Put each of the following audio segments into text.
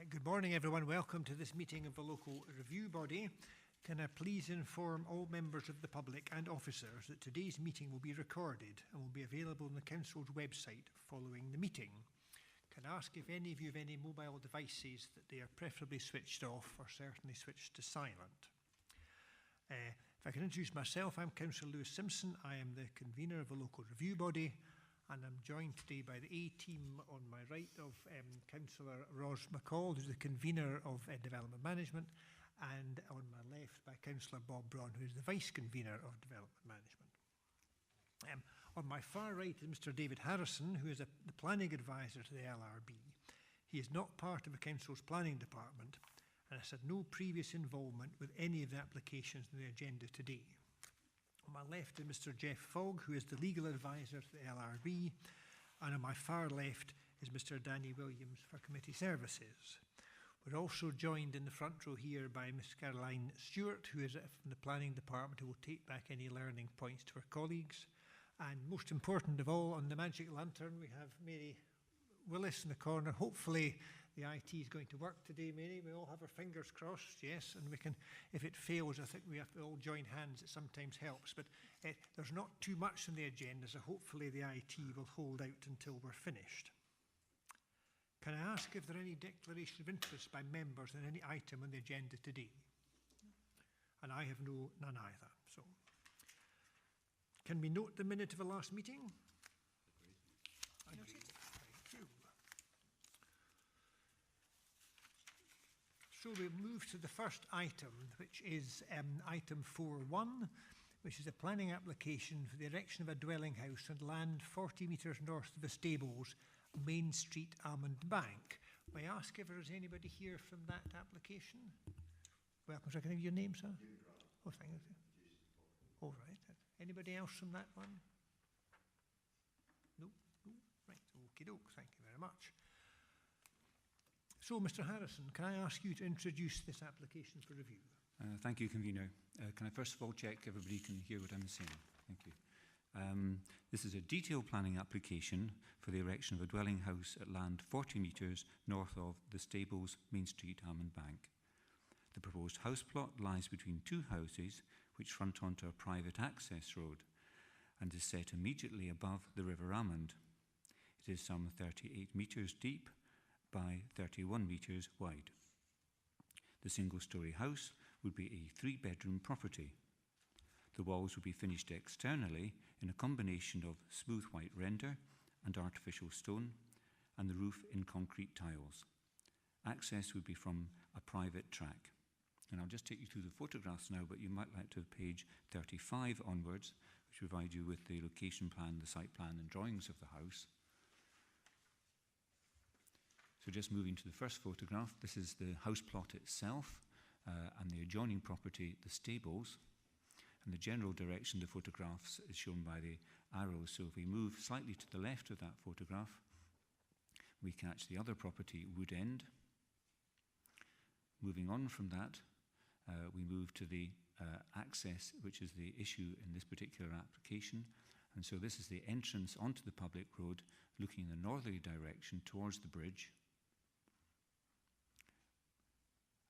Good morning, everyone. Welcome to this meeting of the local review body. Can I please inform all members of the public and officers that today's meeting will be recorded and will be available on the Council's website following the meeting. Can I ask if any of you have any mobile devices that they are preferably switched off or certainly switched to silent? If I can introduce myself, I'm Councillor Lewis Simpson. I am the convener of the local review body, and I'm joined today by the A-team on my right of Councillor Ros McCall, who's the convener of Development Management, and on my left by Councillor Bob Braun, who's the vice convener of Development Management. On my far right is Mr David Harrison, who is the planning advisor to the LRB. He is not part of the Council's planning department and has had no previous involvement with any of the applications on the agenda today. On my left is Mr Jeff Fogg, who is the legal advisor to the LRB, and on my far left is Mr Danny Williams for Committee Services. We're also joined in the front row here by Ms Caroline Stewart, who is from the planning department, who will take back any learning points to her colleagues. And most important of all, on the magic lantern, we have Mary Willis in the corner. Hopefully the IT is going to work today, Mary. We all have our fingers crossed, yes, and we can, if it fails, I think we have to all join hands. It sometimes helps, but there's not too much on the agenda, so hopefully the IT will hold out until we're finished. Can I ask if there are any declaration of interest by members on any item on the agenda today? And I have none either. So, can we note the minute of the last meeting? Agreed. Thank you. So we move to the first item, which is item 4.1, which is a planning application for the erection of a dwelling house on land 40 metres north of the stables, Main Street, Almond Bank. May I ask if there is anybody here from that application? Welcome, sir. Can I have your name, sir? Oh, thank you. All right. Anybody else from that one? No? No? Right. Okie doke. Thank you very much. So, Mr Harrison, can I ask you to introduce this application for review? Thank you, Convener. Can I first of all check everybody can hear what I'm saying? Thank you. This is a detailed planning application for the erection of a dwelling house at land 40 metres north of the stables, Main Street, Almond Bank. The proposed house plot lies between two houses which front onto a private access road and is set immediately above the River Almond. It is some 38 metres deep by 31 metres wide. The single-storey house would be a 3-bedroom property. The walls would be finished externally in a combination of smooth white render and artificial stone, and the roof in concrete tiles. Access would be from a private track. And I'll just take you through the photographs now, but you might like to have page 35 onwards, which provide you with the location plan, the site plan and drawings of the house. So just moving to the first photograph, this is the house plot itself and the adjoining property, the stables. And the general direction of the photographs is shown by the arrows. So if we move slightly to the left of that photograph, we catch the other property, Wood End. Moving on from that, we move to the access, which is the issue in this particular application. And so this is the entrance onto the public road, looking in the northerly direction towards the bridge.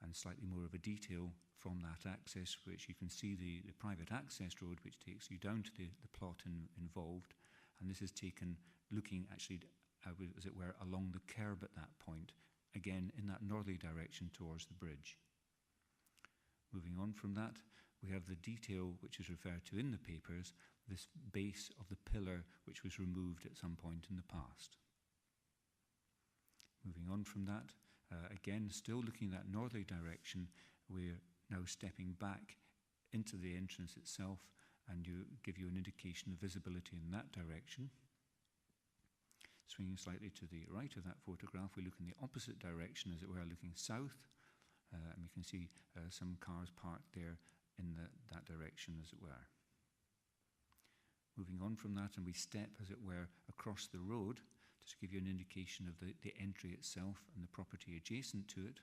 And slightly more of a detail from that access, which you can see the private access road, which takes you down to the plot involved. And this is taken looking actually, as it were, along the kerb at that point, again in that northerly direction towards the bridge. Moving on from that, we have the detail which is referred to in the papers, this base of the pillar which was removed at some point in the past. Moving on from that, again, still looking in that northerly direction, we're now stepping back into the entrance itself and give you an indication of visibility in that direction. Swinging slightly to the right of that photograph, we look in the opposite direction, as it were, looking south, and we can see some cars parked there in that direction, as it were. Moving on from that, and we step, as it were, across the road, just to give you an indication of the entry itself and the property adjacent to it.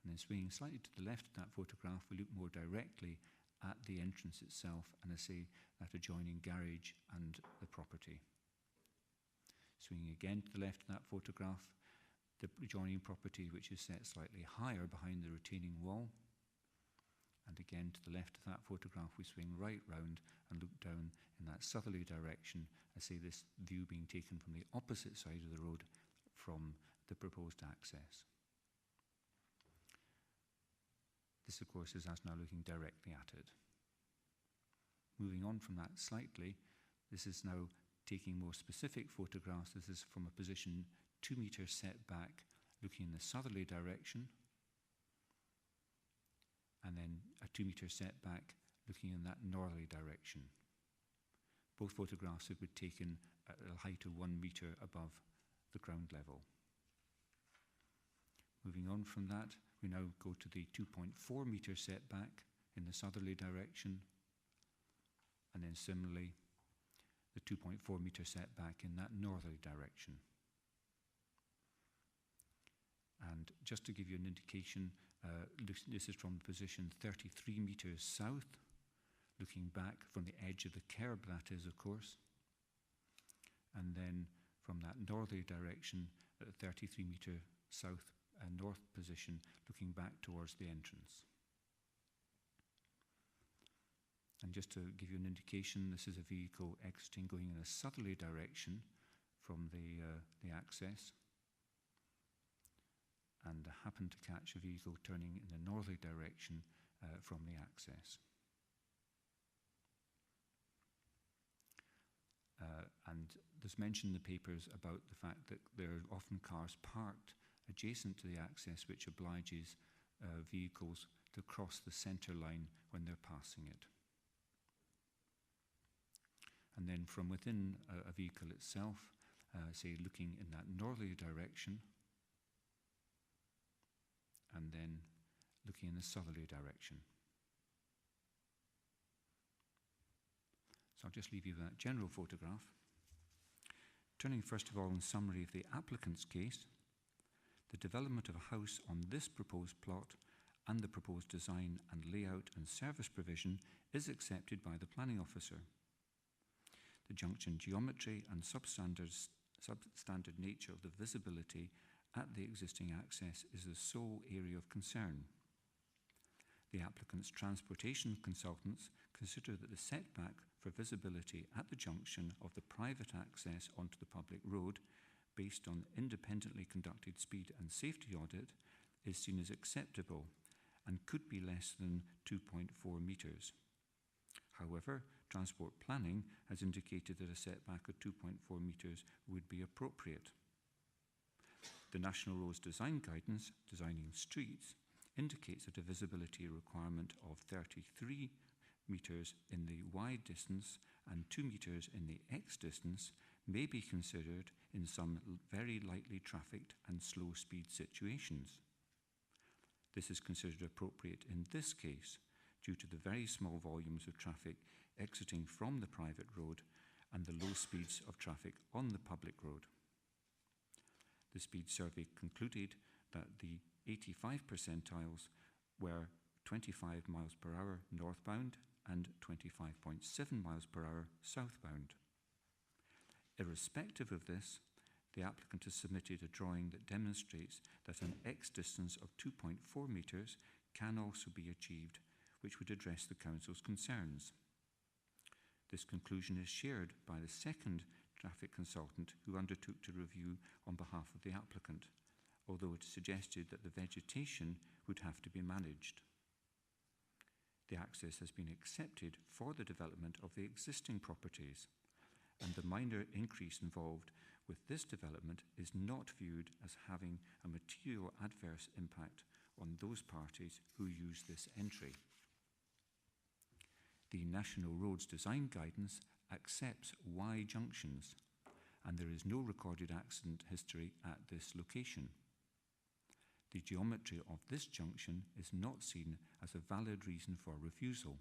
And then swinging slightly to the left of that photograph, we look more directly at the entrance itself, and I say that adjoining garage and the property. Swinging again to the left of that photograph, the adjoining property which is set slightly higher behind the retaining wall. And again, to the left of that photograph, we swing right round and look down in that southerly direction. I say this view being taken from the opposite side of the road from the proposed access. This, of course, is us now looking directly at it. Moving on from that slightly, this is now taking more specific photographs. This is from a position 2 meters set back, looking in the southerly direction, and then a 2 meter setback looking in that northerly direction. Both photographs have been taken at a height of 1 meter above the ground level. Moving on from that, we now go to the 2.4 meter setback in the southerly direction, and then similarly the 2.4 meter setback in that northerly direction. And just to give you an indication, this is from position 33 metres south, looking back from the edge of the kerb, that is, of course. And then from that northerly direction, at the 33 metre south north position, looking back towards the entrance. And just to give you an indication, this is a vehicle exiting, going in a southerly direction from the access. And happened to catch a vehicle turning in a northerly direction from the access. And there's mention in the papers about the fact that there are often cars parked adjacent to the access, which obliges vehicles to cross the centre line when they're passing it. And then from within a vehicle itself, say looking in that northerly direction, and then looking in the southerly direction. So I'll just leave you with that general photograph. Turning first of all in summary of the applicant's case, the development of a house on this proposed plot and the proposed design and layout and service provision is accepted by the planning officer. The junction geometry and substandard nature of the visibility at the existing access is the sole area of concern. The applicant's transportation consultants consider that the setback for visibility at the junction of the private access onto the public road, based on independently conducted speed and safety audit, is seen as acceptable and could be less than 2.4 metres. However, transport planning has indicated that a setback of 2.4 metres would be appropriate. The National Roads Design Guidance, Designing Streets, indicates that a visibility requirement of 33 metres in the Y distance and 2 metres in the X distance may be considered in some very lightly trafficked and slow speed situations. This is considered appropriate in this case due to the very small volumes of traffic exiting from the private road and the low speeds of traffic on the public road. The speed survey concluded that the 85 percentiles were 25 miles per hour northbound and 25.7 miles per hour southbound. Irrespective of this, the applicant has submitted a drawing that demonstrates that an X distance of 2.4 metres can also be achieved, which would address the council's concerns. This conclusion is shared by the second traffic consultant who undertook to review on behalf of the applicant, although it suggested that the vegetation would have to be managed. The access has been accepted for the development of the existing properties, and the minor increase involved with this development is not viewed as having a material adverse impact on those parties who use this entry. The National Roads Design Guidance accepts Y junctions, and there is no recorded accident history at this location. The geometry of this junction is not seen as a valid reason for refusal.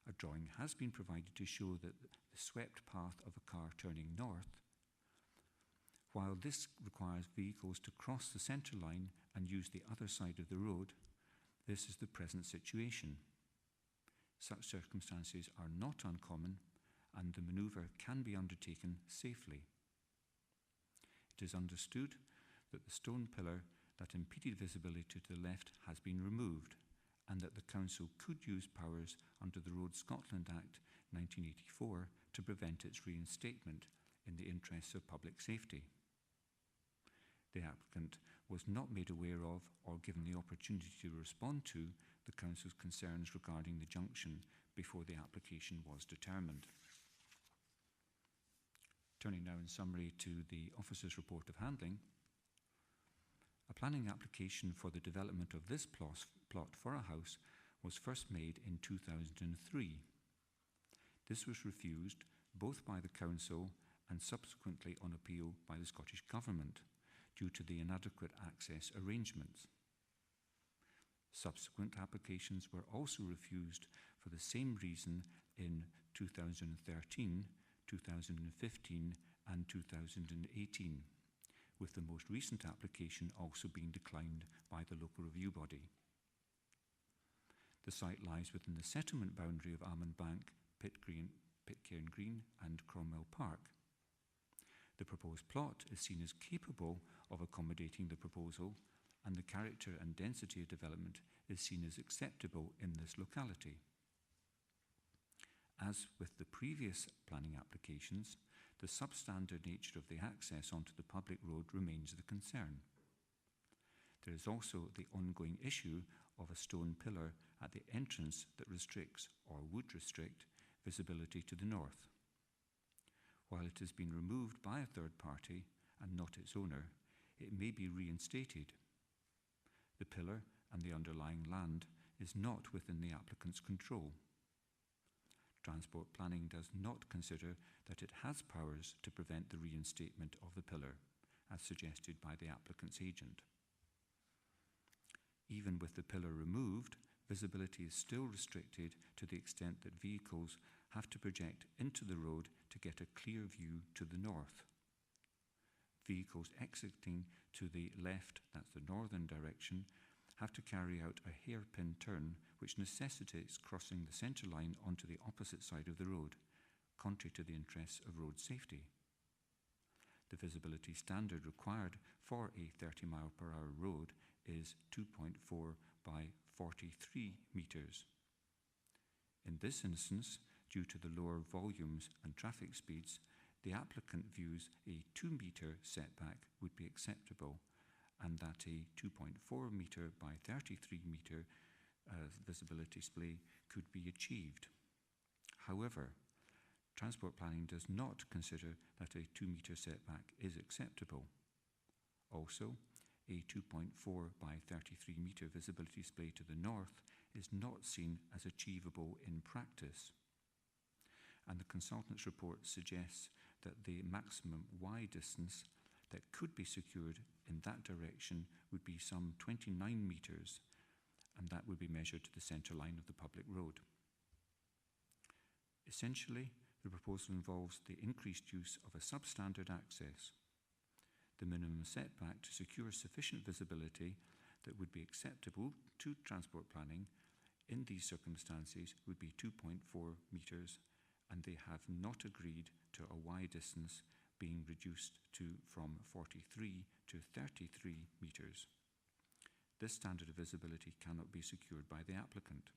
A drawing has been provided to show that the swept path of a car turning north, while this requires vehicles to cross the centre line and use the other side of the road, this is the present situation. Such circumstances are not uncommon, and the manoeuvre can be undertaken safely. It is understood that the stone pillar that impeded visibility to the left has been removed, and that the Council could use powers under the Road Scotland Act 1984 to prevent its reinstatement in the interests of public safety. The applicant was not made aware of or given the opportunity to respond to the Council's concerns regarding the junction before the application was determined. Turning now in summary to the Officer's Report of Handling, a planning application for the development of this plot for a house was first made in 2003. This was refused both by the Council and subsequently on appeal by the Scottish Government due to the inadequate access arrangements. Subsequent applications were also refused for the same reason in 2013, 2015 and 2018, with the most recent application also being declined by the local review body. The site lies within the settlement boundary of Almond Bank, Pitcairn Green and Cromwell Park. The proposed plot is seen as capable of accommodating the proposal, and the character and density of development is seen as acceptable in this locality. As with the previous planning applications, the substandard nature of the access onto the public road remains the concern. There is also the ongoing issue of a stone pillar at the entrance that restricts, or would restrict, visibility to the north. While it has been removed by a third party and not its owner, it may be reinstated. The pillar and the underlying land is not within the applicant's control. Transport planning does not consider that it has powers to prevent the reinstatement of the pillar, as suggested by the applicant's agent. Even with the pillar removed, visibility is still restricted to the extent that vehicles have to project into the road to get a clear view to the north. Vehicles exiting to the left, that's the northern direction, have to carry out a hairpin turn which necessitates crossing the centre line onto the opposite side of the road, contrary to the interests of road safety. The visibility standard required for a 30-mile-per-hour road is 2.4 by 43 metres. In this instance, due to the lower volumes and traffic speeds, the applicant views a 2-metre setback would be acceptable, and that a 2.4 metre by 33 metre visibility display could be achieved. However, transport planning does not consider that a 2-metre setback is acceptable. Also, a 2.4 by 33 metre visibility display to the north is not seen as achievable in practice. And the consultant's report suggests that the maximum Y distance that could be secured in that direction would be some 29 metres, and that would be measured to the centre line of the public road. Essentially, the proposal involves the increased use of a substandard access. The minimum setback to secure sufficient visibility that would be acceptable to transport planning in these circumstances would be 2.4 metres, and they have not agreed to a Y distance being reduced from 43 to 33 metres. This standard of visibility cannot be secured by the applicant.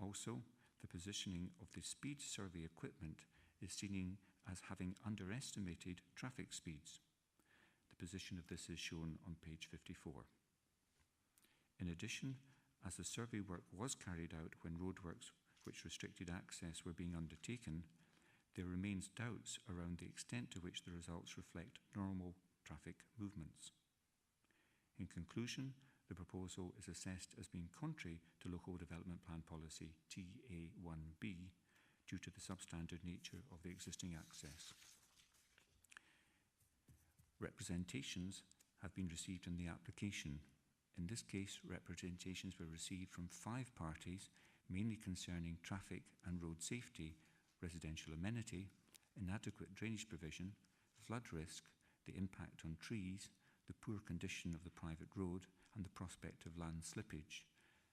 Also, the positioning of the speed survey equipment is seen as having underestimated traffic speeds. The position of this is shown on page 54. In addition, as the survey work was carried out when roadworks which restricted access were being undertaken, there remains doubts around the extent to which the results reflect normal traffic movements. In conclusion, the proposal is assessed as being contrary to Local Development Plan Policy TA1B due to the substandard nature of the existing access. Representations have been received in the application. In this case, representations were received from 5 parties, mainly concerning traffic and road safety, residential amenity, inadequate drainage provision, flood risk, the impact on trees, the poor condition of the private road and the prospect of land slippage,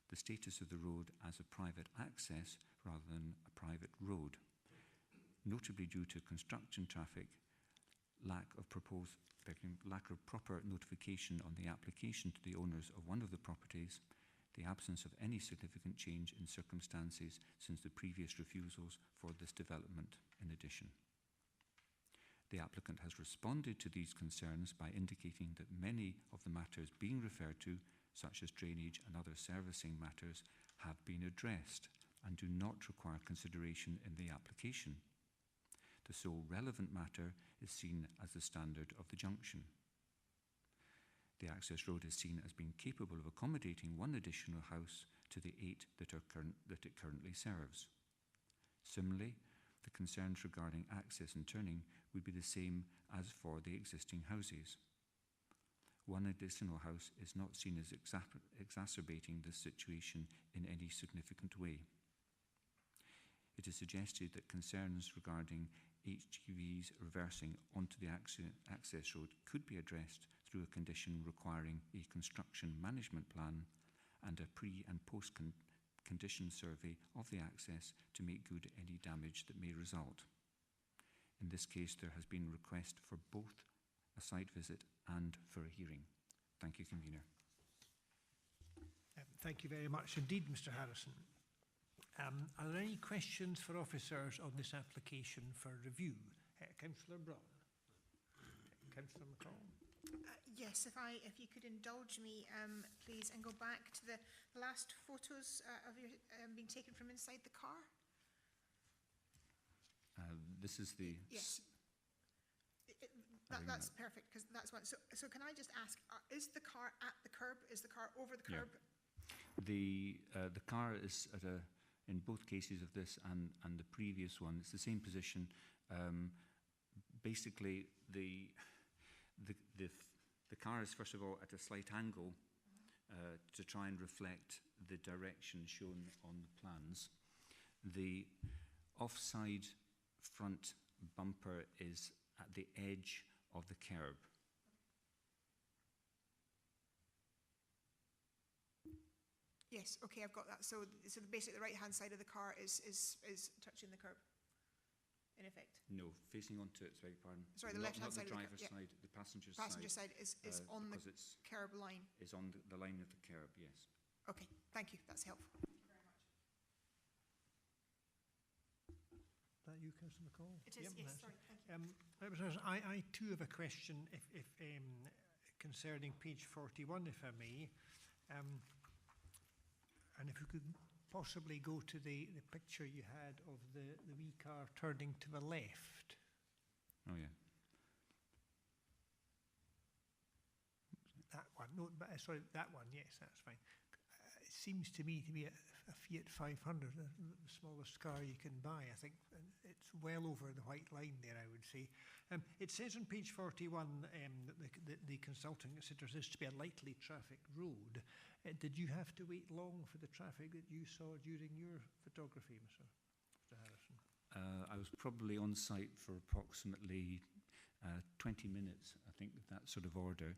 the status of the road as a private access rather than a private road, notably due to construction traffic, lack of proper notification on the application to the owners of one of the properties, the absence of any significant change in circumstances since the previous refusals for this development in addition. The applicant has responded to these concerns by indicating that many of the matters being referred to, such as drainage and other servicing matters, have been addressed and do not require consideration in the application. The sole relevant matter is seen as the standard of the junction. The access road is seen as being capable of accommodating one additional house to the 8 that it currently serves. Similarly, the concerns regarding access and turning would be the same as for the existing houses. One additional house is not seen as exacerbating this situation in any significant way. It is suggested that concerns regarding HGVs reversing onto the access road could be addressed through a condition requiring a construction management plan and a pre- and post-condition survey of the access to make good any damage that may result. In this case, there has been a request for both a site visit and for a hearing. Thank you, Convener. Thank you very much indeed, Mr. Harrison. Are there any questions for officers on this application for review? Councillor Brown. Councillor McCall. Yes, if you could indulge me, please, and go back to the last photos of your being taken from inside the car. This is the... Yes. That's perfect, because that's one. So can I just ask, is the car at the curb? Is the car over the curb? Yeah. The car is at a... In both cases of this and the previous one, it's the same position. Basically, the car is first of all at a slight angle to try and reflect the direction shown on the plans. The offside front bumper is at the edge of the curb. Yes, okay, I've got that. So basically the right-hand side of the car is touching the curb, in effect? No, facing onto it, sorry, pardon. Sorry, the left-hand side of the driver's side, the passenger's side is on the curb line. Is on the line of the curb, yes. Okay, thank you, that's helpful. Thank you very much. Is that you, Councillor McCall? It is, yes, sorry, thank you. Representatives, I too have a question concerning page 41, if I may. And if you could possibly go to the picture you had of the wee car turning to the left. Oh, yeah. That one, no, but, sorry, that one, yes, that's fine. It seems to me to be a Fiat 500, the smallest car you can buy, I think. It's well over the white line there, I would say. It says on page 41 that the consultant considers this to be a lightly trafficked road. Did you have to wait long for the traffic that you saw during your photography, Mr. Harrison? I was probably on site for approximately 20 minutes, I think, with that sort of order.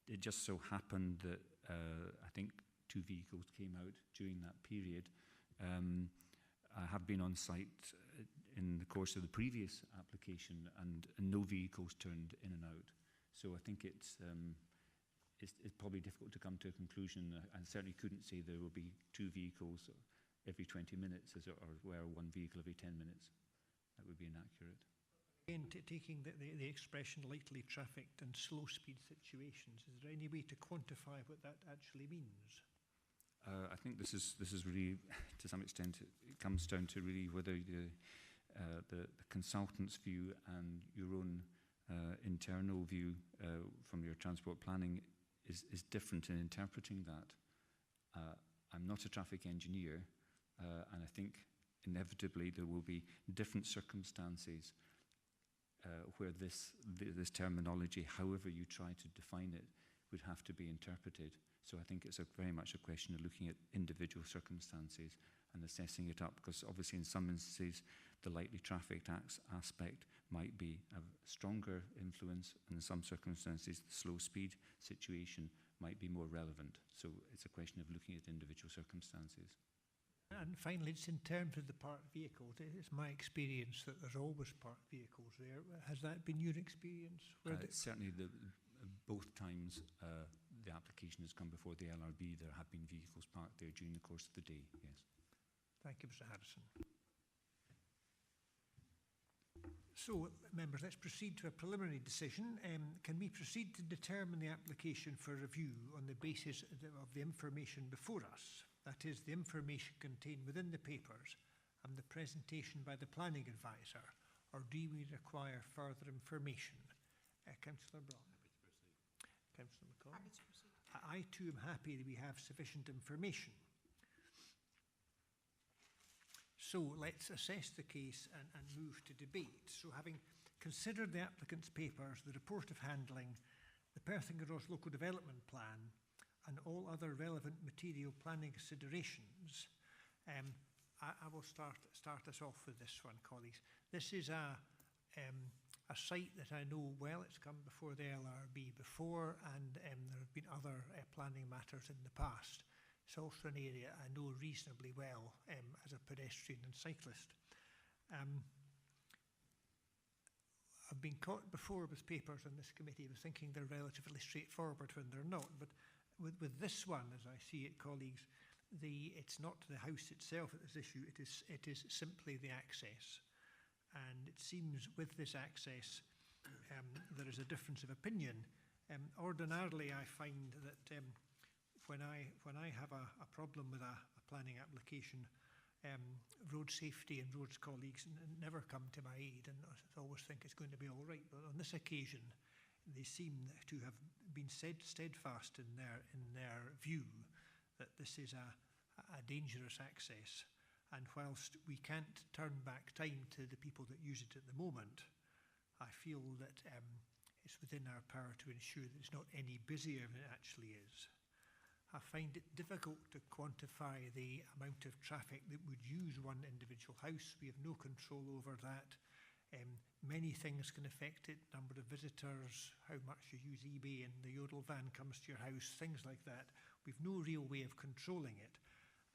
It just so happened that I think 2 vehicles came out during that period. I have been on site in the course of the previous application and no vehicles turned in and out. So I think it's probably difficult to come to a conclusion. I certainly couldn't say there will be 2 vehicles every 20 minutes as or where 1 vehicle every 10 minutes. That would be inaccurate. Again, taking the expression lightly trafficked and slow speed situations, is there any way to quantify what that actually means? I think this is really, to some extent, it comes down to really whether the consultant's view and your own internal view from your transport planning is different in interpreting that. I'm not a traffic engineer, and I think inevitably there will be different circumstances where this terminology, however you try to define it, would have to be interpreted. So I think it's very much a question of looking at individual circumstances and assessing it up, because obviously in some instances the lightly trafficked aspect might be a stronger influence, and in some circumstances the slow speed situation might be more relevant. So it's a question of looking at individual circumstances. And finally, just in terms of the parked vehicles, it's my experience that there's always parked vehicles there. Has that been your experience? Certainly, both times the application has come before the LRB, there have been vehicles parked there during the course of the day, yes. Thank you, Mr Harrison. So, members, let's proceed to a preliminary decision. Can we proceed to determine the application for review on the basis of the information before us? That is, the information contained within the papers and the presentation by the planning advisor, or do we require further information? Councillor Braun. Councillor McCall. Happy to proceed. I too am happy that we have sufficient information. So let's assess the case and move to debate. So having considered the applicant's papers, the report of handling, the Perth Kinross Local Development Plan and all other relevant material planning considerations, I will start us off with this one, colleagues. This is a site that I know well. It's come before the LRB before, and there have been other planning matters in the past. It's also an area I know reasonably well as a pedestrian and cyclist. I've been caught before with papers on this committee with thinking they're relatively straightforward when they're not, but with this one, as I see it, colleagues, it's not the house itself that is issue, it is simply the access. And it seems with this access there is a difference of opinion. Ordinarily I find that when I have a problem with a planning application, road safety and roads colleagues never come to my aid and I always think it's going to be all right. But on this occasion, they seem to have been steadfast in their view that this is a dangerous access. And whilst we can't turn back time to the people that use it at the moment, I feel that it's within our power to ensure that it's not any busier than it actually is. I find it difficult to quantify the amount of traffic that would use one individual house. We have no control over that. Many things can affect it, number of visitors, how much you use eBay and the Yodel van comes to your house, things like that. We've no real way of controlling it.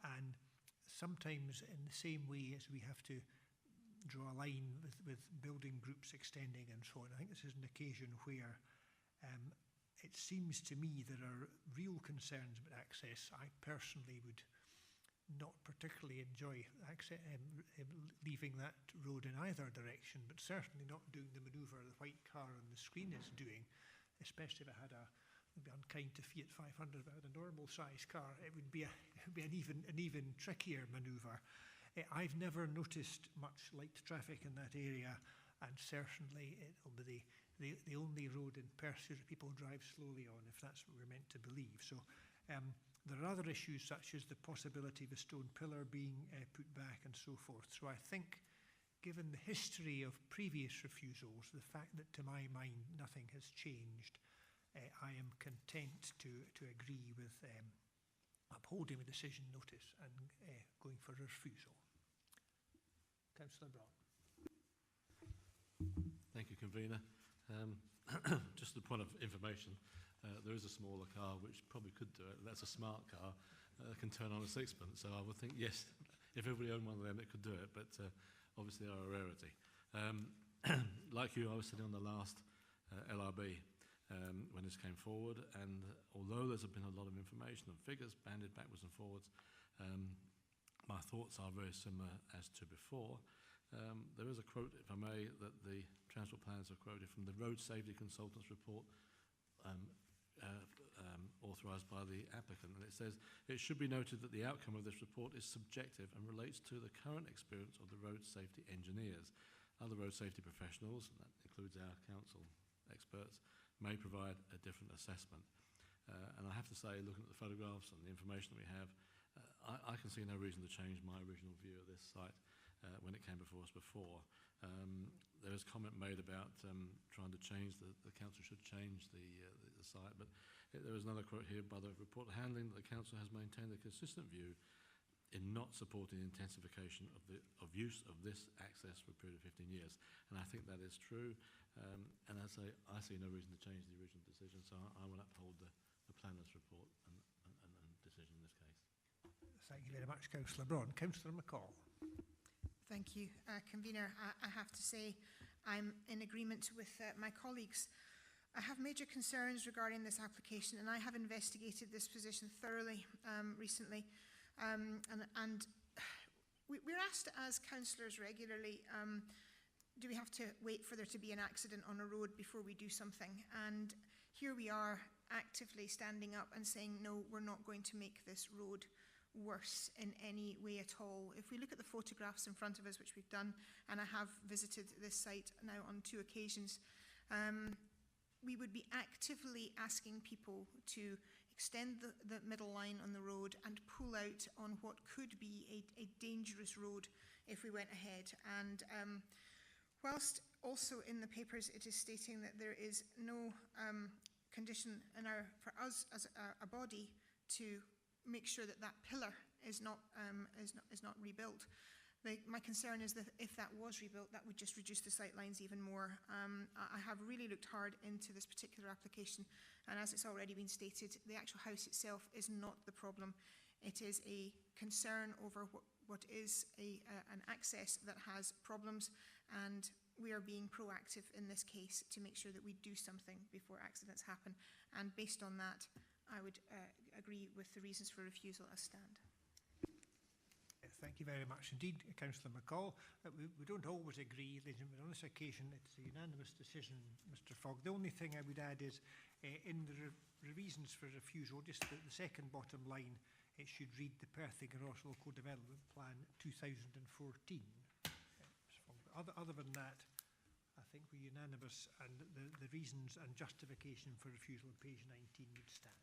And sometimes in the same way as we have to draw a line with building groups extending and so on, I think this is an occasion where it seems to me there are real concerns about access. I personally would not particularly enjoy leaving that road in either direction, but certainly not doing the manoeuvre the white car on the screen is doing, especially if I had it'd be unkind to Fiat 500, if I had a normal size car, it would be an even trickier manoeuvre. I've never noticed much light traffic in that area, and certainly it'll be the only road in Perth that people drive slowly on, if that's what we're meant to believe. So there are other issues such as the possibility of a stone pillar being put back and so forth. So I think, given the history of previous refusals, the fact that to my mind nothing has changed, I am content to agree with upholding the decision notice and going for a refusal. Councillor Brown. Thank you, Convener. Just a point of information, there is a smaller car which probably could do it. That's a smart car, can turn on a sixpence. So I would think, yes, if everybody owned one of them, it could do it, but obviously they are a rarity. Like you, I was sitting on the last LRB when this came forward, and although there's been a lot of information and figures banded backwards and forwards, my thoughts are very similar as to before. There is a quote, if I may, that the transport planners have quoted from the Road Safety Consultants report authorised by the applicant, and it says, "It should be noted that the outcome of this report is subjective and relates to the current experience of the road safety engineers. Other road safety professionals, and that includes our council experts, may provide a different assessment." And I have to say, looking at the photographs and the information that we have, I can see no reason to change my original view of this site when it came before us before. There was comment made about trying to change, the council should change the site, but there is another quote here by the report handling that the council has maintained a consistent view in not supporting the intensification of use of this access for a period of 15 years. And I think that is true. And I see no reason to change the original decision, so I will uphold the planner's report and decision in this case. Thank you very much, Councillor Braun. Councillor McCall. Thank you, Convener. I have to say I'm in agreement with my colleagues. I have major concerns regarding this application, and I have investigated this position thoroughly recently. We're asked as councillors regularly, do we have to wait for there to be an accident on a road before we do something? And here we are actively standing up and saying, no, we're not going to make this road worse in any way at all. If we look at the photographs in front of us, which we've done, and I have visited this site now on 2 occasions, we would be actively asking people to extend the middle line on the road and pull out on what could be a dangerous road if we went ahead. And whilst also in the papers it is stating that there is no condition for us as a body to make sure that that pillar is not rebuilt. My concern is that if that was rebuilt, that would just reduce the sight lines even more. I have really looked hard into this particular application, and as it's already been stated, the actual house itself is not the problem. It is a concern over what is an access that has problems, and we are being proactive in this case to make sure that we do something before accidents happen. And based on that, I would agree with the reasons for refusal as stand. Thank you very much indeed, Councillor McCall. We don't always agree, ladies and gentlemen. On this occasion, it's a unanimous decision, Mr Fogg. The only thing I would add is, in the reasons for refusal, just the second bottom line, it should read the Perth Kinross Local Development Plan 2014. Other than that, I think we're unanimous, and the reasons and justification for refusal on page 19 would stand.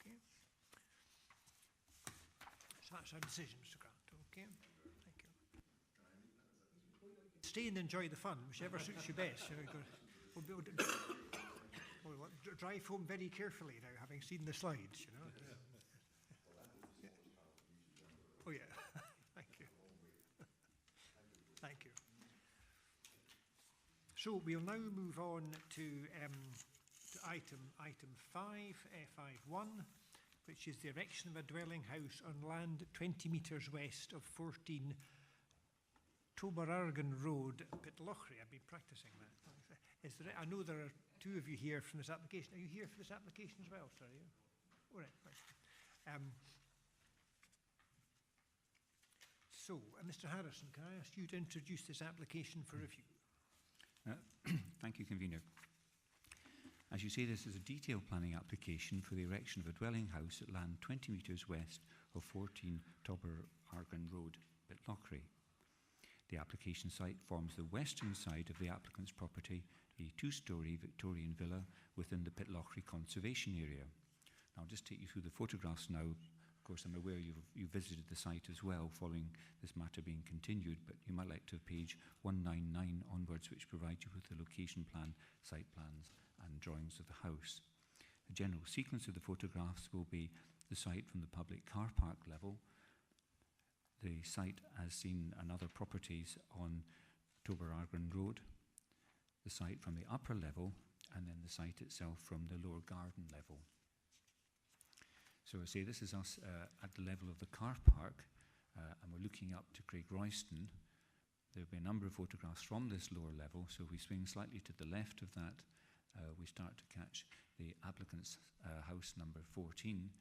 Okay. So that's our decision, Mr Grant. Okay. Thank you. Stay and enjoy the fun, whichever suits you best. We'll drive home very carefully now, having seen the slides, you know. Oh yeah. Thank you. Thank you. So we'll now move on to item 5, F51, which is the erection of a dwelling house on land 20 metres west of 14 Toberargan Road, Pitlochry. I've been practising that. I know there are 2 of you here from this application. Are you here for this application as well, sir? Are you? All right. So, Mr Harrison, can I ask you to introduce this application for review? Thank you, Convener. As you say, this is a detailed planning application for the erection of a dwelling house at land 20 metres west of 14 Toberargan Road, Pitlochry. The application site forms the western side of the applicant's property, a 2-storey Victorian villa within the Pitlochry Conservation Area. I'll just take you through the photographs now. Of course, I'm aware you visited the site as well following this matter being continued, but you might like to have page 199 onwards, which provides you with the location plan, site plans and drawings of the house. The general sequence of the photographs will be the site from the public car park level, the site as seen on other properties on Toberargan Road, the site from the upper level, and then the site itself from the lower garden level. So I say this is us at the level of the car park, and we're looking up to Craig Royston. There will be a number of photographs from this lower level, so if we swing slightly to the left of that, we start to catch the applicant's house number 14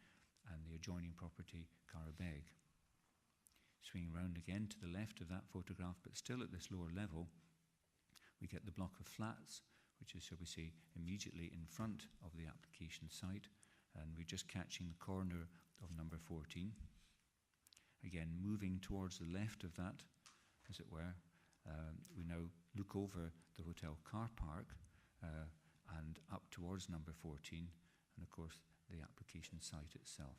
and the adjoining property, Carabeg. Swinging round again to the left of that photograph, but still at this lower level, we get the block of flats, which is, shall we say, immediately in front of the application site, and we're just catching the corner of number 14. Again, moving towards the left of that, as it were, we now look over the hotel car park and up towards number 14, and of course the application site itself.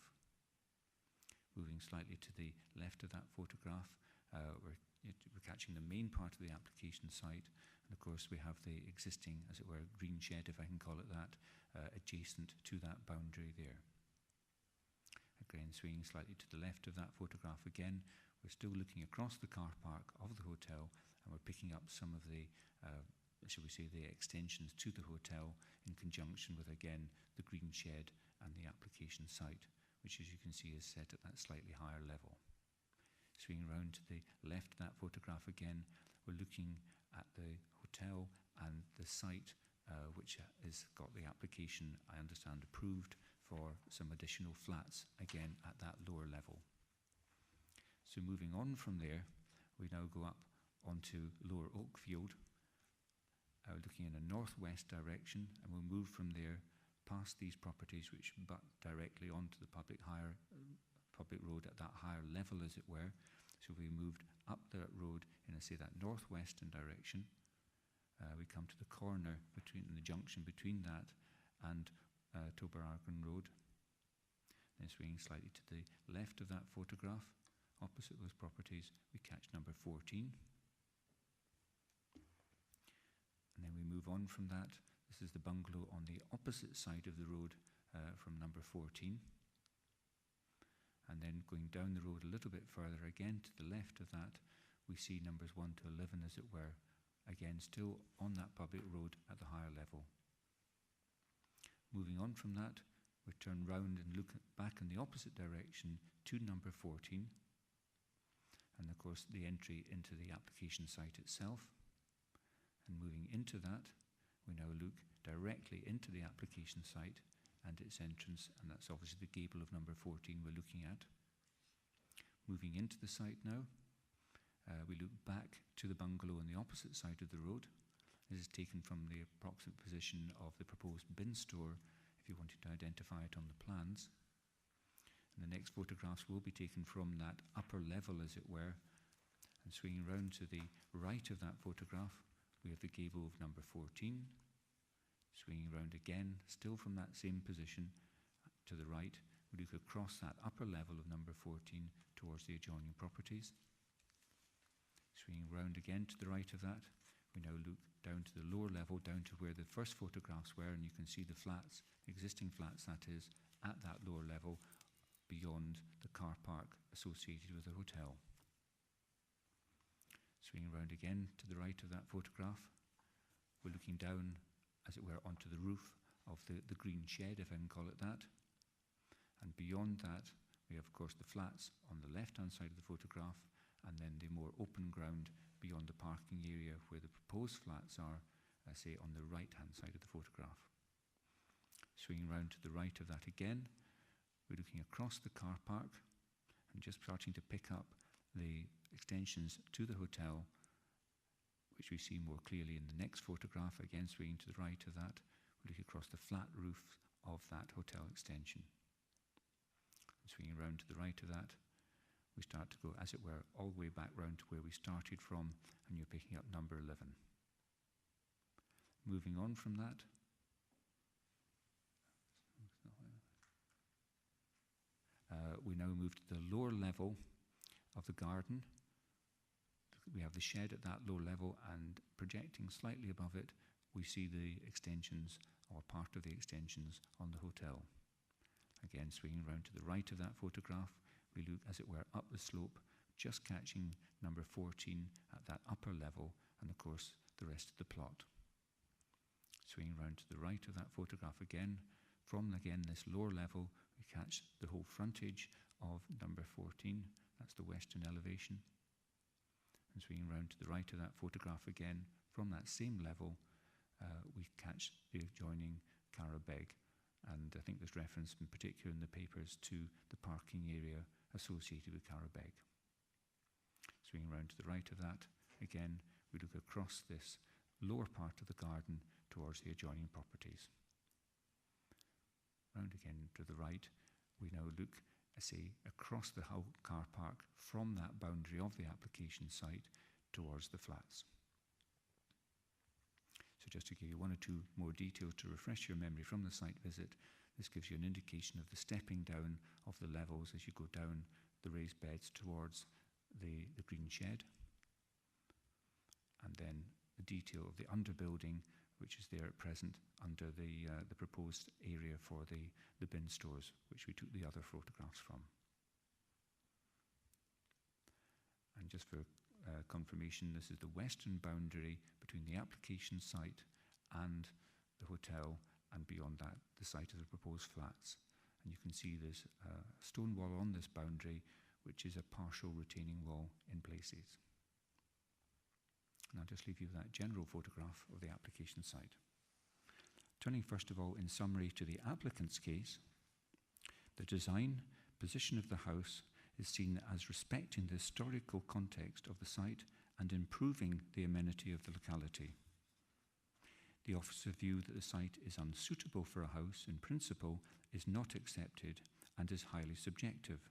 Moving slightly to the left of that photograph, we're catching the main part of the application site, and of course we have the existing, as it were, green shed, if I can call it that, adjacent to that boundary there. Again, swinging slightly to the left of that photograph again, we're still looking across the car park of the hotel, and we're picking up some of the, shall we say, the extensions to the hotel in conjunction with, again, the green shed and the application site, which as you can see is set at that slightly higher level. Swinging round to the left of that photograph again, we're looking at the hotel and the site which has got the application, I understand, approved for some additional flats, again at that lower level. So moving on from there, we now go up onto Lower Oakfield, looking in a northwest direction, and we'll move from there past these properties which butt directly onto the public road at that higher level, as it were. So we moved up that road in, say, that northwestern direction. We come to the corner between the junction between that and Toberargan Road. Then swinging slightly to the left of that photograph, opposite those properties, we catch number 14. And then we move on from that. This is the bungalow on the opposite side of the road from number 14. And then going down the road a little bit further, again to the left of that, we see numbers 1 to 11, as it were, again still on that public road at the higher level. Moving on from that, we turn round and look back in the opposite direction to number 14, and of course the entry into the application site itself. And moving into that, we now look directly into the application site and its entrance, and that's obviously the gable of number 14 we're looking at. Moving into the site now, we look back to the bungalow on the opposite side of the road. This is taken from the approximate position of the proposed bin store, if you wanted to identify it on the plans. And the next photographs will be taken from that upper level, as it were. And swinging round to the right of that photograph, we have the gable of number 14. Swinging round again, still from that same position to the right, we look across that upper level of number 14 towards the adjoining properties. Swinging round again to the right of that, we now look down to the lower level, down to where the first photographs were, and you can see the flats, existing flats that is, at that lower level beyond the car park associated with the hotel. Swinging round again to the right of that photograph, we're looking down, as it were, onto the roof of the green shed, if I can call it that. And beyond that, we have, of course, the flats on the left-hand side of the photograph, and then the more open ground beyond the parking area where the proposed flats are, say, on the right-hand side of the photograph. Swinging round to the right of that again, we're looking across the car park and just starting to pick up the extensions to the hotel, which we see more clearly in the next photograph. Again, swinging to the right of that, we look across the flat roof of that hotel extension. And swinging round to the right of that, we start to go, as it were, all the way back round to where we started from, and you're picking up number 11. Moving on from that, we now move to the lower level of the garden. We have the shed at that lower level, and projecting slightly above it, we see the extensions, or part of the extensions, on the hotel. Again, swinging round to the right of that photograph, we look, as it were, up the slope, just catching number 14 at that upper level, and of course the rest of the plot. Swinging round to the right of that photograph again, from again this lower level, we catch the whole frontage of number 14, that's the western elevation. And swinging round to the right of that photograph again, from that same level, we catch the adjoining Carabeg. And I think there's reference in particular in the papers to the parking area associated with Carabeg. Swinging round to the right of that, again, we look across this lower part of the garden towards the adjoining properties. Round again to the right, we now look, I say, across the whole car park from that boundary of the application site towards the flats. So just to give you one or two more details to refresh your memory from the site visit, this gives you an indication of the stepping down of the levels as you go down the raised beds towards the green shed. And then the detail of the underbuilding, which is there at present under the proposed area for the bin stores, which we took the other photographs from. And just for confirmation, this is the western boundary between the application site and the hotel, and beyond that, the site of the proposed flats. And you can see there's a stone wall on this boundary, which is a partial retaining wall in places. And I'll just leave you with that general photograph of the application site. Turning first of all in summary to the applicant's case, the design, position of the house is seen as respecting the historical context of the site and improving the amenity of the locality. The officer view that the site is unsuitable for a house in principle is not accepted and is highly subjective.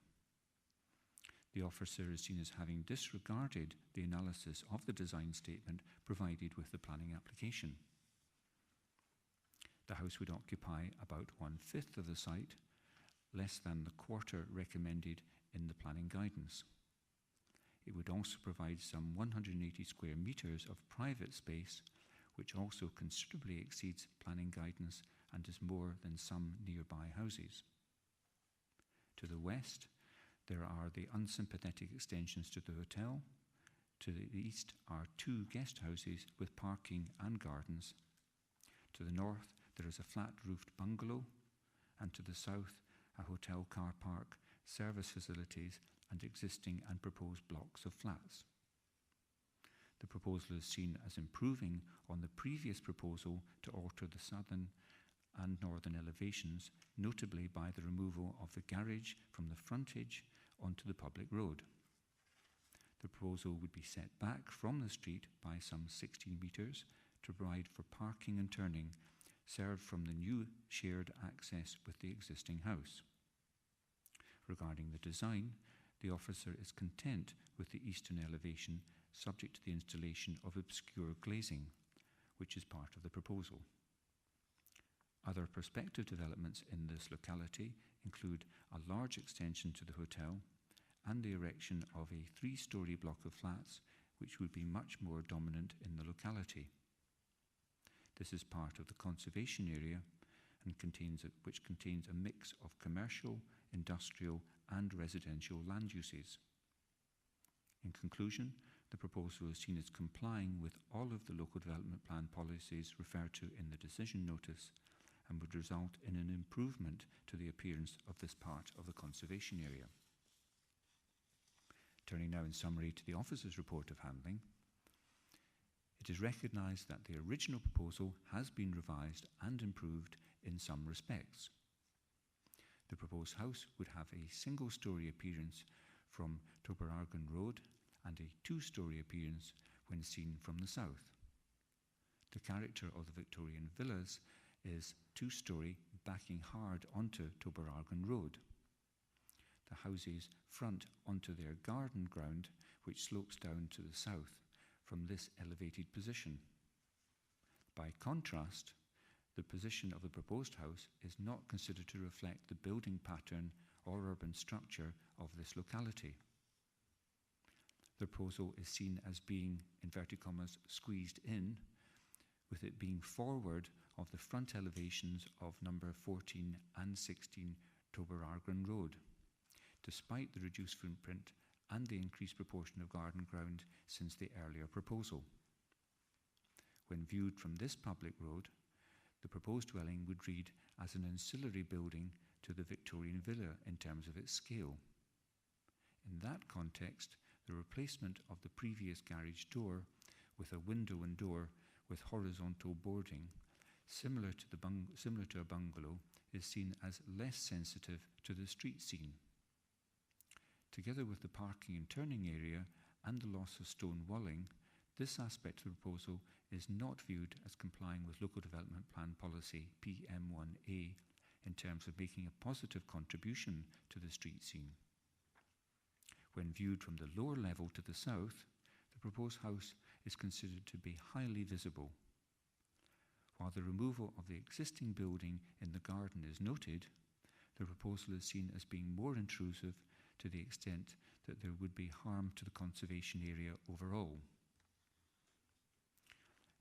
The officer is seen as having disregarded the analysis of the design statement provided with the planning application. The house would occupy about 1/5 of the site, less than the quarter recommended in the planning guidance. It would also provide some 180 square metres of private space, which also considerably exceeds planning guidance and is more than some nearby houses. To the west, there are the unsympathetic extensions to the hotel. To the east are 2 guest houses with parking and gardens. To the north, there is a flat-roofed bungalow, and to the south, a hotel car park, service facilities, and existing and proposed blocks of flats. The proposal is seen as improving on the previous proposal to alter the southern and northern elevations, notably by the removal of the garage from the frontage onto the public road. The proposal would be set back from the street by some 16 metres to provide for parking and turning, served from the new shared access with the existing house. Regarding the design, the officer is content with the eastern elevation, subject to the installation of obscure glazing, which is part of the proposal. Other prospective developments in this locality include a large extension to the hotel and the erection of a 3-storey block of flats, which would be much more dominant in the locality. This is part of the conservation area and which contains a mix of commercial, industrial and residential land uses. In conclusion, the proposal is seen as complying with all of the local development plan policies referred to in the decision notice and would result in an improvement to the appearance of this part of the conservation area. Turning now in summary to the officer's report of handling, it is recognised that the original proposal has been revised and improved in some respects. The proposed house would have a single-storey appearance from Toberargan Road and a 2-storey appearance when seen from the south. The character of the Victorian villas is 2-storey, backing hard onto Toberargan Road. The houses front onto their garden ground, which slopes down to the south from this elevated position. By contrast, the position of the proposed house is not considered to reflect the building pattern or urban structure of this locality. The proposal is seen as being, inverted commas, squeezed in, with it being forward of the front elevations of number 14 and 16 Toberargan Road, despite the reduced footprint and the increased proportion of garden ground since the earlier proposal. When viewed from this public road, the proposed dwelling would read as an ancillary building to the Victorian villa in terms of its scale. In that context, the replacement of the previous garage door with a window and door with horizontal boarding, similar to a bungalow, is seen as less sensitive to the street scene. Together with the parking and turning area and the loss of stone walling, this aspect of the proposal is not viewed as complying with Local Development Plan Policy PM1A in terms of making a positive contribution to the street scene. When viewed from the lower level to the south, the proposed house is considered to be highly visible. While the removal of the existing building in the garden is noted, the proposal is seen as being more intrusive to the extent that there would be harm to the conservation area overall.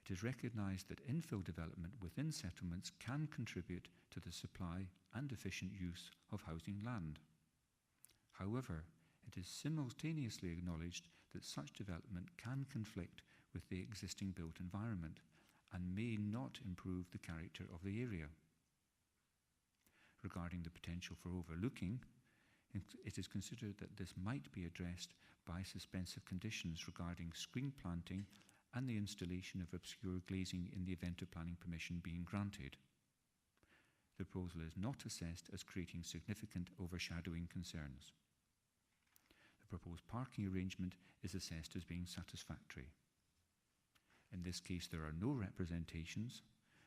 It is recognised that infill development within settlements can contribute to the supply and efficient use of housing land. However, it is simultaneously acknowledged that such development can conflict with the existing built environment and may not improve the character of the area. regarding the potential for overlooking, it is considered that this might be addressed by suspensive conditions regarding screen planting and the installation of obscure glazing in the event of planning permission being granted. The proposal is not assessed as creating significant overshadowing concerns. The proposed parking arrangement is assessed as being satisfactory. In this case, there are no representations.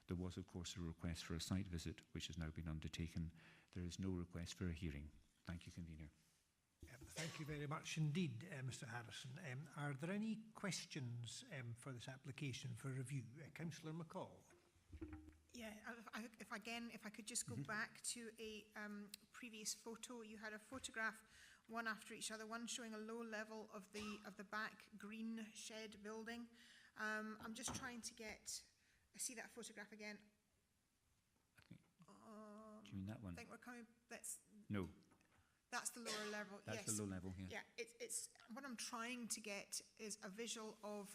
There was, of course, a request for a site visit, which has now been undertaken. There is no request for a hearing. Thank you, Convener. Thank you very much indeed, Mr Harrison. Are there any questions for this application for review? Councillor McCall. Yeah, if I could just go back to a previous photo. You had a photograph, one after each other, one showing a low level of the back green shed building. I'm just trying to get. I see that photograph again. Do you mean that one? I think we're coming. No. That's the lower level. That's yes. the low level here. Yeah, it's what I'm trying to get is a visual of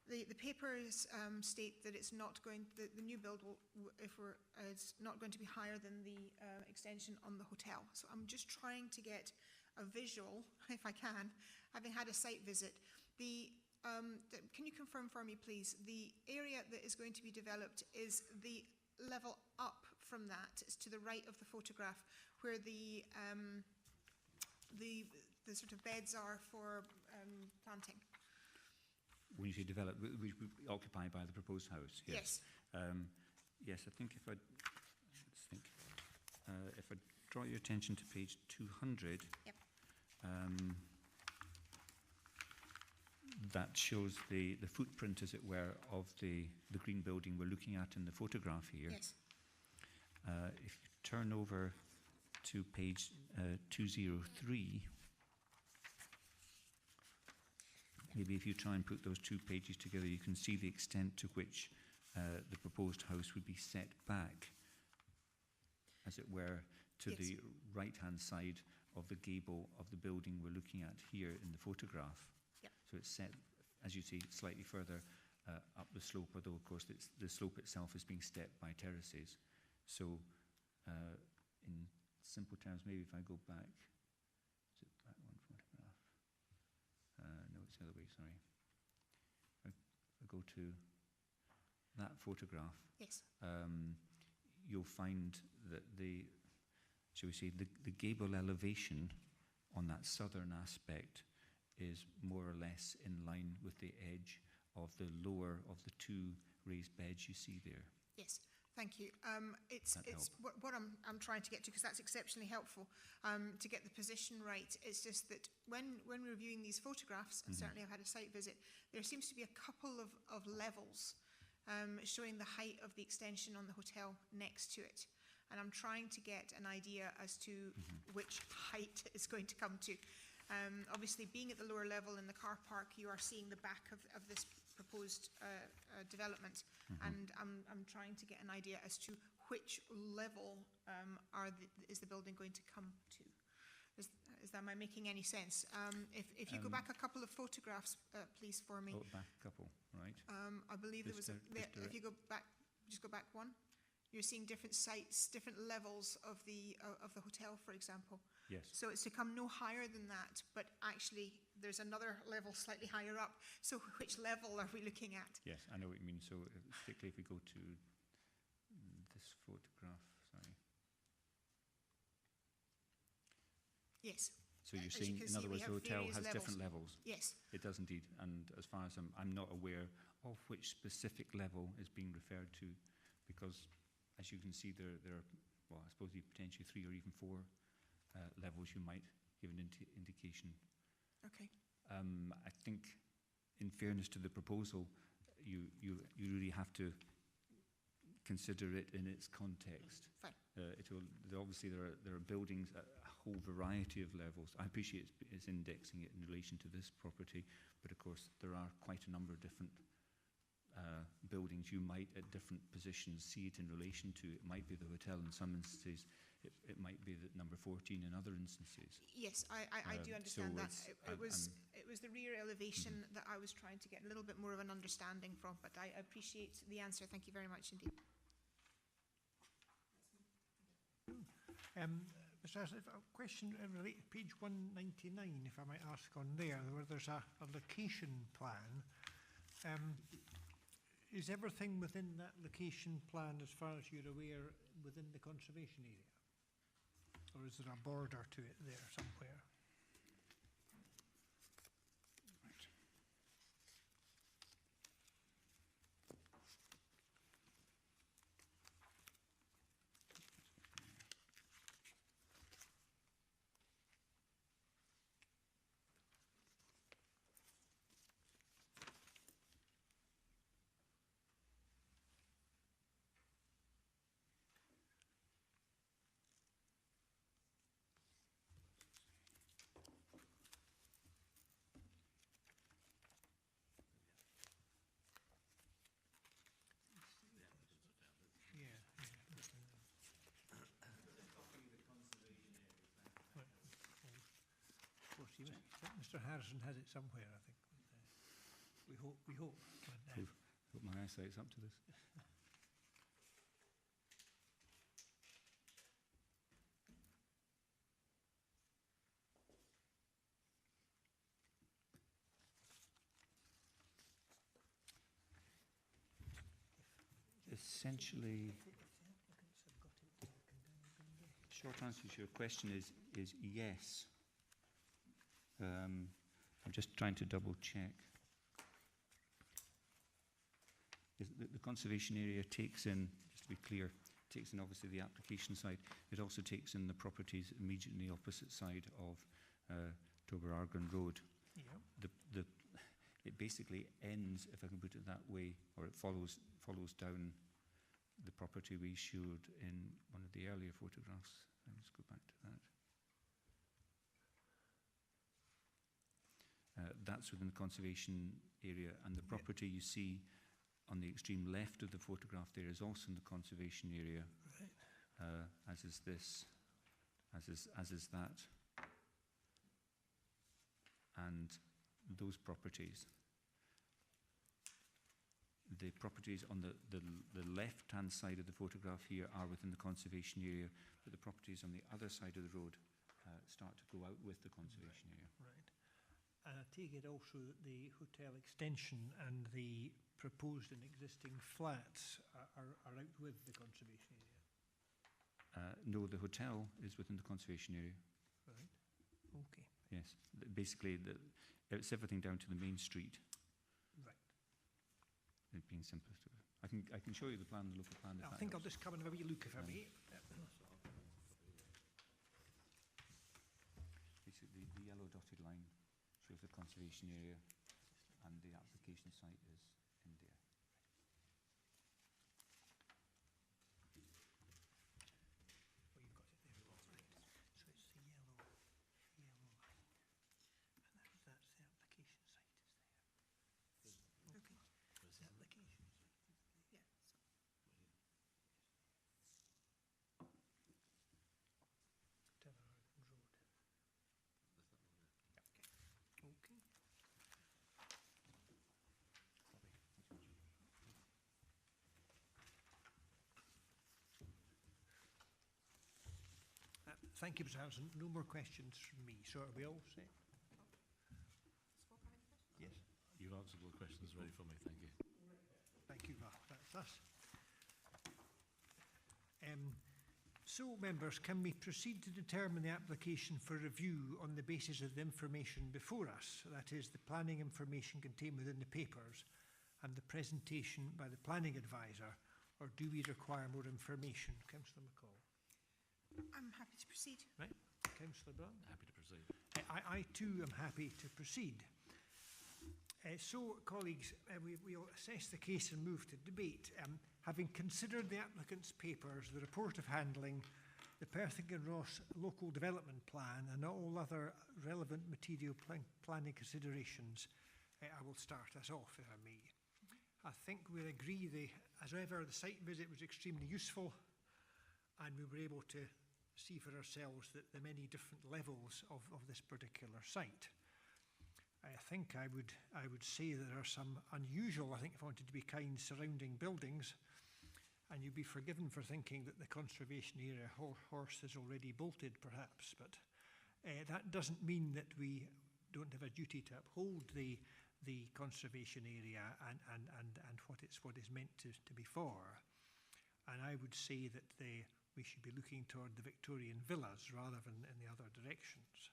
the papers state that it's not going. The new build will, is not going to be higher than the extension on the hotel. So I'm just trying to get a visual, if I can, having had a site visit. Can you confirm for me, please? The area that is going to be developed is the level up from that. It's to the right of the photograph, where the sort of beds are for planting. When you say develop, we occupied by the proposed house. Yes. Yes, I think if I draw your attention to page 200. Yep. That shows the footprint, as it were, of the green building we're looking at in the photograph here. Yes. If you turn over to page 203, maybe if you try and put those two pages together, you can see the extent to which the proposed house would be set back, as it were, to yes. the right-hand side of the gable of the building we're looking at here in the photograph. Yep. So it's set, as you see, slightly further up the slope, although of course the slope itself is being stepped by terraces. So in simple terms, maybe if I go back, is it that one photograph? No, it's the other way, sorry. If I go to that photograph, Yes. You'll find that shall we say, the gable elevation on that southern aspect is more or less in line with the edge of the lower of the two raised beds you see there. Yes. Thank you. It's what I'm trying to get to, because that's exceptionally helpful to get the position right. It's just that when reviewing these photographs, and certainly I've had a site visit, there seems to be a couple of levels showing the height of the extension on the hotel next to it. And I'm trying to get an idea as to which height it's going to come to. Obviously, being at the lower level in the car park, you are seeing the back of this proposed development, and I'm trying to get an idea as to which level is the building going to come to. Am I making any sense? If you go back a couple of photographs, please, for me. Oh, back a couple, right? I believe there was. If you go back, just go back one. You're seeing different sites, different levels of the hotel, for example. Yes. So it's to come no higher than that, but actually there's another level slightly higher up. So which level are we looking at? Yes, I know what you mean. So particularly if we go to this photograph, sorry. Yes. So you're saying, in other words, the hotel has different levels? Yes. It does indeed. And as far as I'm not aware of which specific level is being referred to, because as you can see, there are, well, I suppose potentially 3 or even 4 levels you might give an indication. Okay. I think, in fairness to the proposal, you really have to consider it in its context. Fine. Obviously there are buildings at a whole variety of levels. I appreciate it's indexing it in relation to this property, but of course there are quite a number of different buildings you might at different positions see it in relation to. It might be the hotel in some instances, it might be the number 14 in other instances. Yes, I do understand so that. It was the rear elevation that I was trying to get a little bit more of an understanding from, but I appreciate the answer. Thank you very much indeed. Mr. Harrison, a question related to page 199, if I might ask on there, where there's a location plan. Is everything within that location plan, as far as you're aware, within the conservation area? Or is there a border to it there somewhere? Mr. Harrison has it somewhere, I think. We hope. Hope my eyesight's up to this. Essentially, short answer to your question is yes. I'm just trying to double check. The conservation area takes in, just to be clear, takes in obviously the application side. It also takes in the properties immediately opposite side of Tober Argon Road. Yeah. It basically ends, if I can put it that way, or it follows down the property we showed in one of the earlier photographs. Let's go back to that. That's within the conservation area, and the property you see on the extreme left of the photograph there is also in the conservation area, right. As is this, as is that, and those properties. The properties on the left-hand side of the photograph here are within the conservation area, but the properties on the other side of the road start to go out with the conservation area. Right. And I take it also that the hotel extension and the proposed and existing flats are out with the conservation area? No, the hotel is within the conservation area. Right. Okay. Yes. Basically, it's everything down to the main street. Right. It being simplest. I can show you the plan, the local plan. I think I'll just come and have a wee look if I may. Basically, the yellow dotted line shows the conservation area, and the application site is in there. Oh, you've got it there. Right. So it's the yellow line, and that's the application site is there. Okay. It's the application site. Yeah. Tower Road. Okay. Thank you, Mr. Harrison. No more questions from me. So are we all set? Yes. You've answered all the questions ready for me, thank you. Thank you, Val. That's us. So, members, can we proceed to determine the application for review on the basis of the information before us, that is, the planning information contained within the papers and the presentation by the planning advisor, or do we require more information? Councillor McCall. I'm happy to proceed. Right. Councillor Brown. Happy to proceed. I too am happy to proceed. So, colleagues, we'll assess the case and move to debate. Having considered the applicant's papers, the report of handling, the Perth Kinross local development plan and all other relevant material planning considerations, I will start us off, if I may. I think we'll agree, as ever, the site visit was extremely useful, and we were able to see for ourselves the many different levels of this particular site. I think I would say there are some unusual, I think if I wanted to be kind, surrounding buildings, And you'd be forgiven for thinking that the conservation area horse is already bolted, perhaps, but that doesn't mean that we don't have a duty to uphold the conservation area and what is meant to be for. And I would say that we should be looking toward the Victorian villas rather than in the other directions.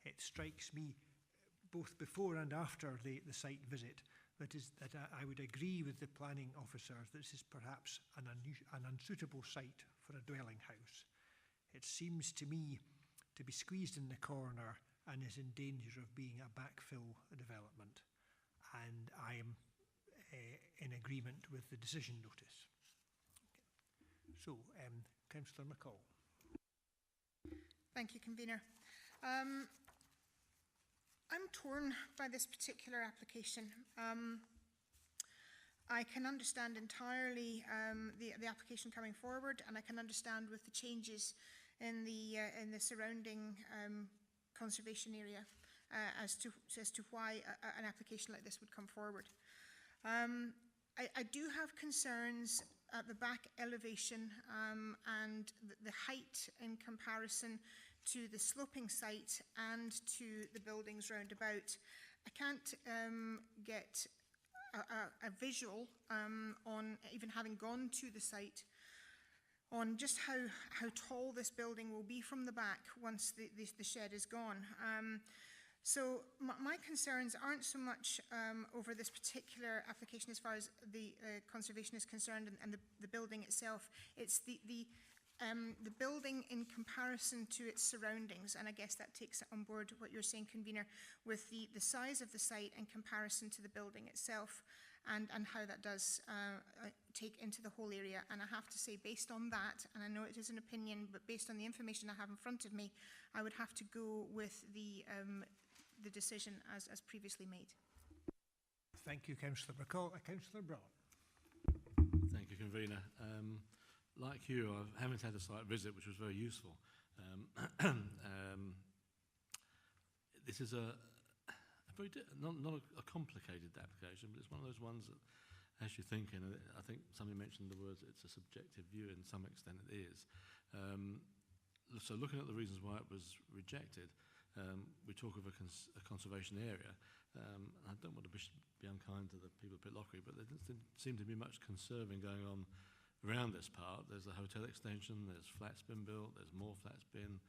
It strikes me, both before and after the site visit, that I would agree with the planning officers that this is perhaps an unsuitable site for a dwelling house. It seems to me to be squeezed in the corner and is in danger of being a backfill development. And I am in agreement with the decision notice. Okay. So, Councillor McCall. Thank you, Convener. I'm torn by this particular application. I can understand entirely the application coming forward, and I can understand with the changes in the surrounding conservation area as to why an application like this would come forward. I do have concerns at the back elevation and the height in comparison to the sloping site and to the buildings round about. I can't get a visual on, even having gone to the site, on just how tall this building will be from the back once the shed is gone. So my concerns aren't so much over this particular application as far as the conservation is concerned and the building itself. It's the building in comparison to its surroundings, and I guess that takes on board what you're saying, Convener, with the size of the site in comparison to the building itself, and how that does take into the whole area. And I have to say, based on that, and I know it is an opinion, but based on the information I have in front of me, I would have to go with the decision as previously made. Thank you, Councillor McCall. Councillor Brown. Thank you, Convener. Like you, I haven't had a site visit, which was very useful. This is not a complicated application, but it's one of those ones that has you thinking. I think somebody mentioned the words, it's a subjective view, and to some extent it is. So looking at the reasons why it was rejected, we talk of a conservation area. I don't want to be unkind to the people of Pitlochry, but there doesn't seem to be much conserving going on around this part. There's a hotel extension, there's flats been built, there's more flats been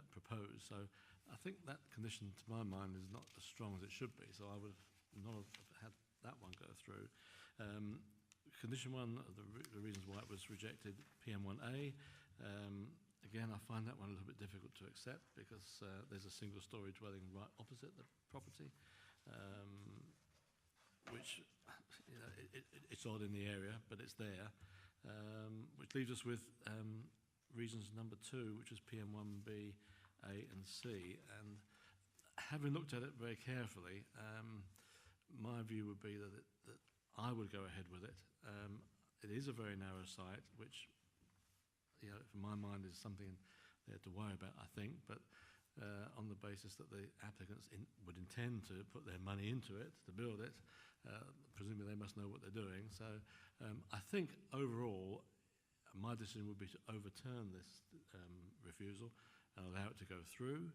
proposed. So I think that condition, to my mind, is not as strong as it should be. So I would not have had that one go through. Condition one, the reasons why it was rejected, PM1A. Again, I find that one a little bit difficult to accept because there's a single-storey dwelling right opposite the property, which, you know, it's odd in the area, but it's there. Which leaves us with reasons number 2, which is PM1B, A and C. And having looked at it very carefully, my view would be that I would go ahead with it. It is a very narrow site, which, you know, in my mind is something there to worry about, I think, but on the basis that the applicants would intend to put their money into it, to build it, presumably they must know what they're doing. So I think overall, my decision would be to overturn this refusal and allow it to go through.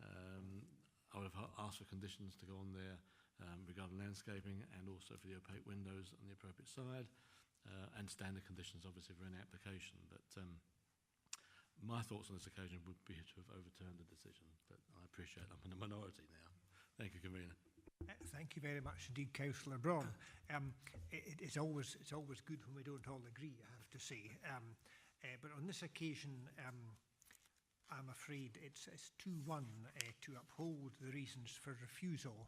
I would have asked for conditions to go on there regarding landscaping and also for the opaque windows on the appropriate side, and standard conditions obviously for any application. But my thoughts on this occasion would be to have overturned the decision, but I appreciate I'm in a minority now. Thank you, Convener. Thank you very much indeed, Councillor Braun. It's always good when we don't all agree, I have to say. But on this occasion, I'm afraid it's 2-1 to uphold the reasons for refusal.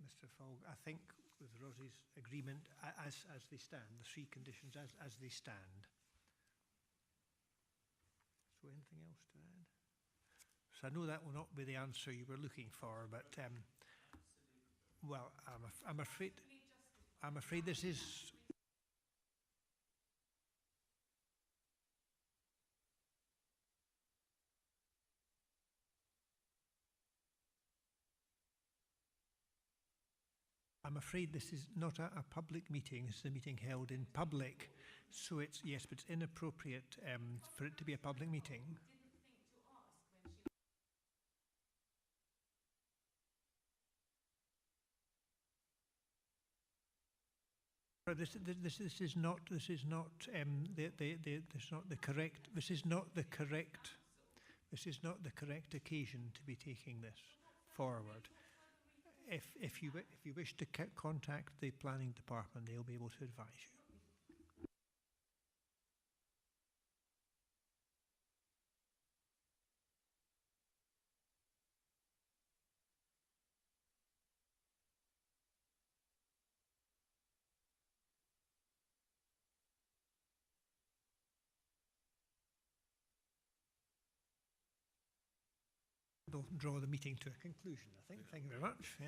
Mr. Fogg, I think with Rosie's agreement as they stand, the 3 conditions as they stand. So anything else to add? So I know that will not be the answer you were looking for, but well, I'm afraid this is. I'm afraid this is not a public meeting. This is a meeting held in public. So it's, yes, but it's inappropriate for it to be a public meeting. This is not the correct occasion to be taking this forward. If you wish to contact the planning department, they'll be able to advise you. We'll draw the meeting to a conclusion, I think. Thank you very much. Yeah.